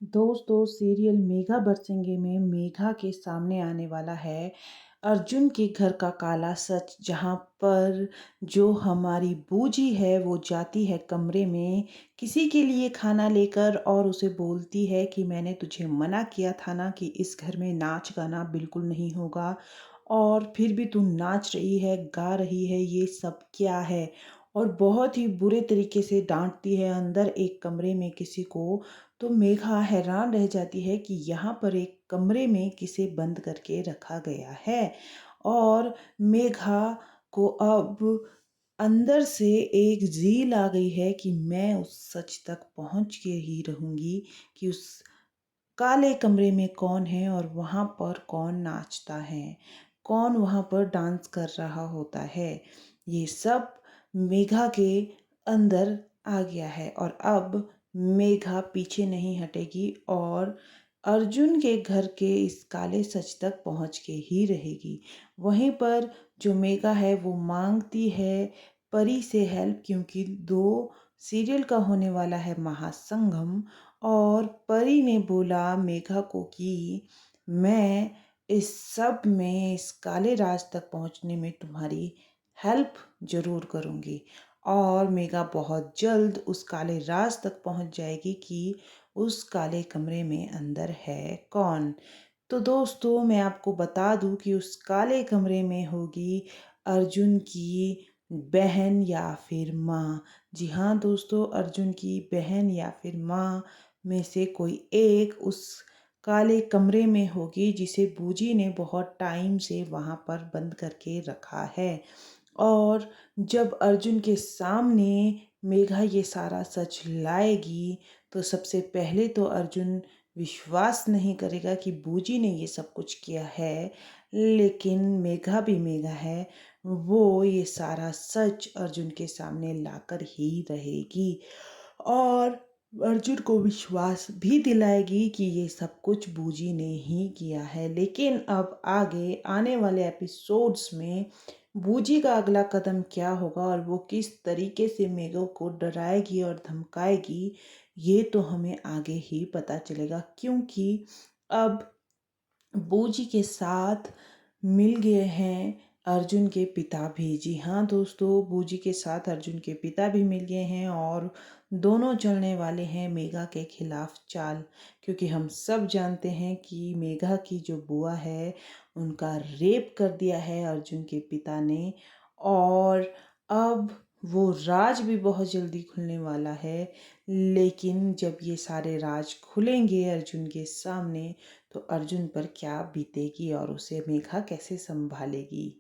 दोस्तों सीरियल मेघा बरसेंगे में मेघा के सामने आने वाला है अर्जुन के घर का काला सच, जहाँ पर जो हमारी बूजी है वो जाती है कमरे में किसी के लिए खाना लेकर और उसे बोलती है कि मैंने तुझे मना किया था ना कि इस घर में नाच गाना बिल्कुल नहीं होगा, और फिर भी तू नाच रही है, गा रही है, ये सब क्या है। और बहुत ही बुरे तरीके से डांटती है अंदर एक कमरे में किसी को। तो मेघा हैरान रह जाती है कि यहाँ पर एक कमरे में किसे बंद करके रखा गया है। और मेघा को अब अंदर से एक ज़ील आ गई है कि मैं उस सच तक पहुँच के ही रहूँगी कि उस काले कमरे में कौन है और वहाँ पर कौन नाचता है, कौन वहाँ पर डांस कर रहा होता है। ये सब मेघा के अंदर आ गया है और अब मेघा पीछे नहीं हटेगी और अर्जुन के घर के इस काले सच तक पहुँच के ही रहेगी। वहीं पर जो मेघा है वो मांगती है परी से हेल्प, क्योंकि 2 सीरियल का होने वाला है महासंगम। और परी ने बोला मेघा को कि मैं इस सब में, इस काले राज तक पहुंचने में तुम्हारी हेल्प ज़रूर करूंगी। और मेघा बहुत जल्द उस काले राज तक पहुंच जाएगी कि उस काले कमरे में अंदर है कौन। तो दोस्तों मैं आपको बता दूं कि उस काले कमरे में होगी अर्जुन की बहन या फिर माँ। जी हाँ दोस्तों, अर्जुन की बहन या फिर माँ में से कोई एक उस काले कमरे में होगी जिसे बूजी ने बहुत टाइम से वहाँ पर बंद करके रखा है। और जब अर्जुन के सामने मेघा ये सारा सच लाएगी तो सबसे पहले तो अर्जुन विश्वास नहीं करेगा कि बूजी ने ये सब कुछ किया है। लेकिन मेघा भी मेघा है, वो ये सारा सच अर्जुन के सामने लाकर ही रहेगी और अर्जुन को विश्वास भी दिलाएगी कि ये सब कुछ बूजी ने ही किया है। लेकिन अब आगे आने वाले एपिसोड्स में बूजी का अगला कदम क्या होगा और वो किस तरीके से मेघा को डराएगी और धमकाएगी, ये तो हमें आगे ही पता चलेगा, क्योंकि अब बूजी के साथ मिल गए हैं अर्जुन के पिता भी। जी हाँ दोस्तों, बूजी के साथ अर्जुन के पिता भी मिल गए हैं और दोनों चलने वाले हैं मेघा के खिलाफ चाल। क्योंकि हम सब जानते हैं कि मेघा की जो बुआ है उनका रेप कर दिया है अर्जुन के पिता ने। और अब वो राज भी बहुत जल्दी खुलने वाला है। लेकिन जब ये सारे राज खुलेंगे अर्जुन के सामने तो अर्जुन पर क्या बीतेगी और उसे मेघा कैसे संभालेगी।